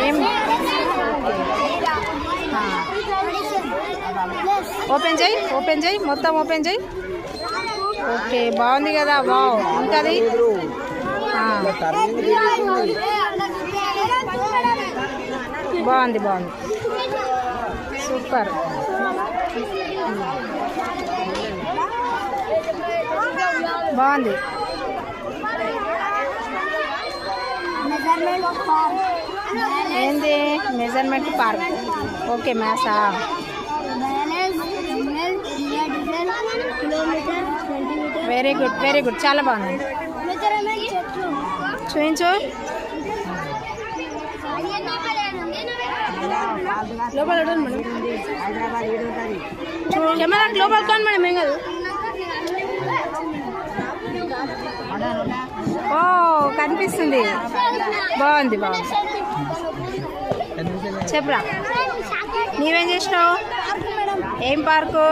ఏం ఓపెన్ చేయి మొత్తం ఓపెన్ చేయి. ఓకే బాగుంది కదా. వావ్ ఇంకా అది బాగుంది సూపర్. బాగుంది. ఏంది మెజర్మెంట్ పార్క్. ఓకే మ్యాథ్సా. వెరీ గుడ్ చాలా బాగుంది. చూపించు. లోపల కెమెరా లోపల కాదు మేడం, ఏం కాదు. ఓ కనిపిస్తుంది. బాగుంది చెప్పురా. నీవేం చేసినావు? ఏం పార్కు?